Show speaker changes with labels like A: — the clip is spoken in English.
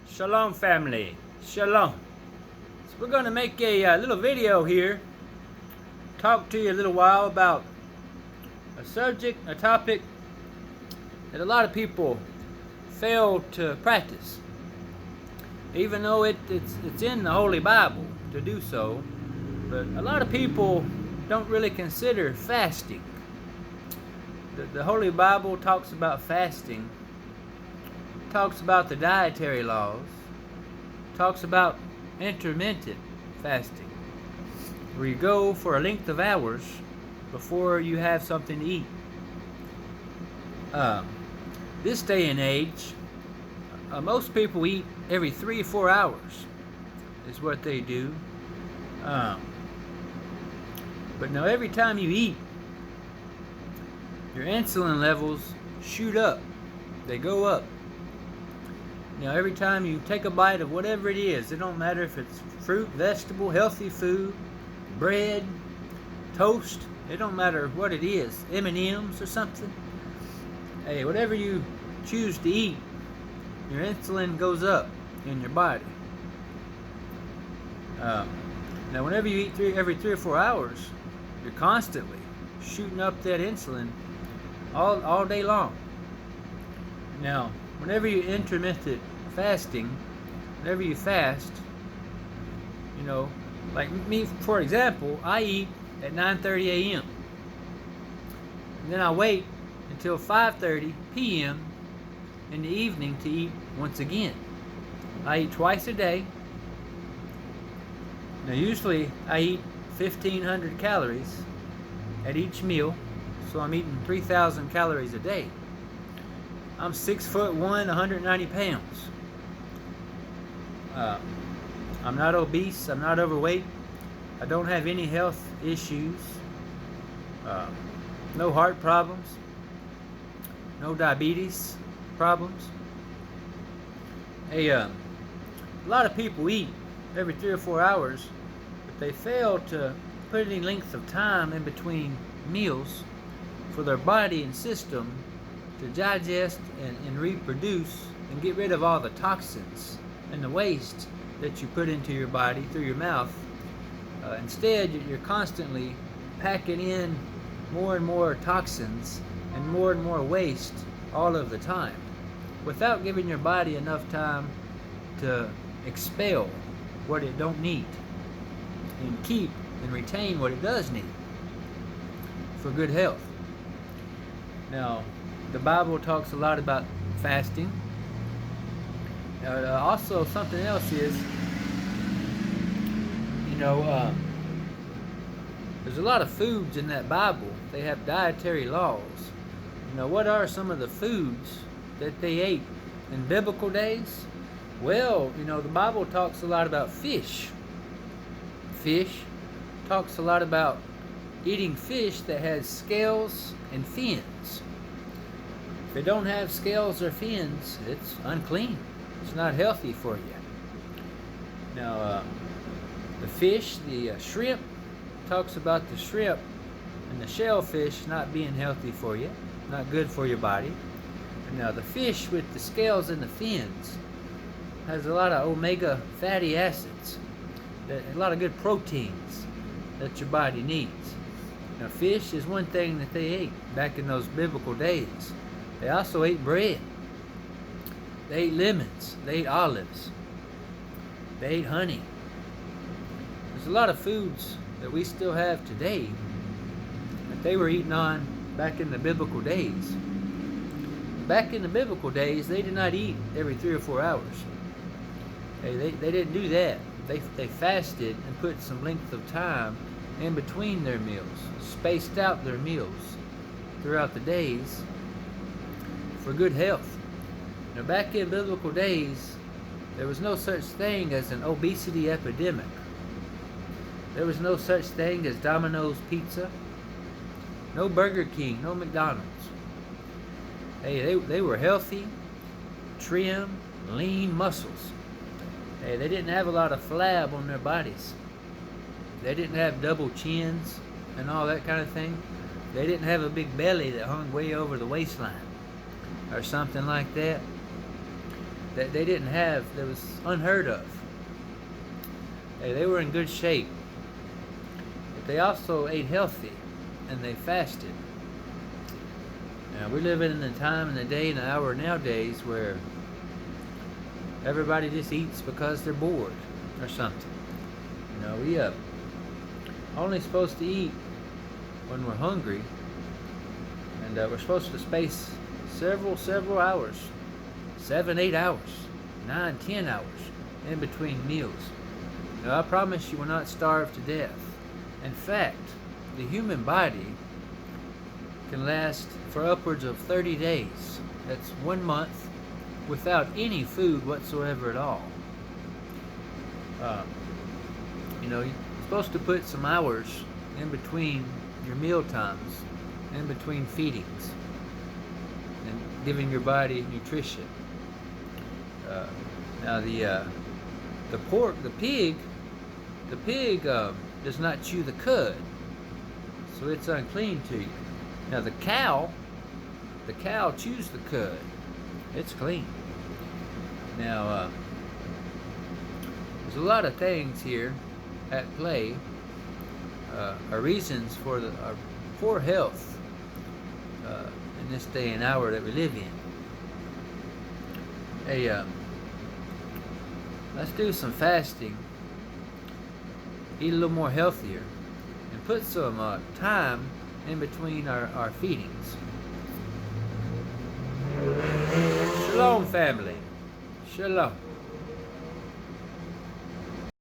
A: Shalom family, shalom. So we're going to make a little video here, talk to you a little while about a topic that a lot of people fail to practice. Even though it's in the Holy Bible to do so, but a lot of people don't really consider fasting. The Holy Bible talks about fasting, talks about the dietary laws, talks about intermittent fasting, where you go for a length of hours before you have something to eat. This day and age, most people eat every 3 or 4 hours is what they do. But now every time you eat, your insulin levels shoot up. They go up. Now every time you take a bite of whatever it is, it don't matter if it's fruit, vegetable, healthy food, bread, toast, it don't matter what it is, M&Ms or something. Hey, whatever you choose to eat, your insulin goes up in your body. Now whenever you eat every 3 or 4 hours, you're constantly shooting up that insulin all day long. Now, whenever you intermittent fasting, whenever you fast, like me, for example, I eat at 9:30 a.m. and then I wait until 5:30 p.m. in the evening to eat once again. I eat twice a day. Now usually I eat 1,500 calories at each meal, so I'm eating 3,000 calories a day. I'm 6'1", 190 pounds. I'm not obese, I'm not overweight, I don't have any health issues, no heart problems, no diabetes problems. Hey, a lot of people eat every 3 or 4 hours, but they fail to put any length of time in between meals for their body and system to digest and reproduce and get rid of all the toxins and the waste that you put into your body through your mouth. Instead, you're constantly packing in more and more toxins and more waste all of the time without giving your body enough time to expel what it don't need and keep and retain what it does need for good health. Now, the Bible talks a lot about fasting. Also, something else is, there's a lot of foods in that Bible. They have dietary laws. What are some of the foods that they ate in biblical days? Well, the Bible talks a lot about fish. Fish talks a lot about eating fish that has scales and fins. If it don't have scales or fins, it's unclean. It's not healthy for you. Now, the fish, the shrimp, talks about the shrimp and the shellfish not being healthy for you, not good for your body. Now, the fish with the scales and the fins has a lot of omega fatty acids, a lot of good proteins that your body needs. Now, fish is one thing that they ate back in those biblical days. They also ate bread. They ate lemons. They ate olives. They ate honey. There's a lot of foods that we still have today that they were eating on back in the biblical days. Back in the biblical days, they did not eat every 3 or 4 hours. They didn't do that. They fasted and put some length of time in between their meals, spaced out their meals throughout the days for good health. Now, back in biblical days, there was no such thing as an obesity epidemic. There was no such thing as Domino's Pizza, no Burger King, no McDonald's. Hey, they were healthy, trim, lean muscles. Hey, they didn't have a lot of flab on their bodies. They didn't have double chins and all that kind of thing. They didn't have a big belly that hung way over the waistline or something like that. that they didn't have, that was unheard of. Hey, they were in good shape. But they also ate healthy, and they fasted. Now, we're living in a time and a day and an hour nowadays where everybody just eats because they're bored or something. We only supposed to eat when we're hungry, and we're supposed to space several hours, 7, 8 hours, 9, 10 hours in between meals. Now, I promise you will not starve to death. In fact, the human body can last for upwards of 30 days. That's 1 month without any food whatsoever at all. You're supposed to put some hours in between your meal times, in between feedings, and giving your body nutrition. Now the pig does not chew the cud, so it's unclean to you. Now the cow chews the cud. It's clean. Now there's a lot of things here at play, are reasons for our poor health in this day and hour that we live in. Hey, let's do some fasting, eat a little more healthier, and put some time in between our feedings. Shalom, family. Shalom.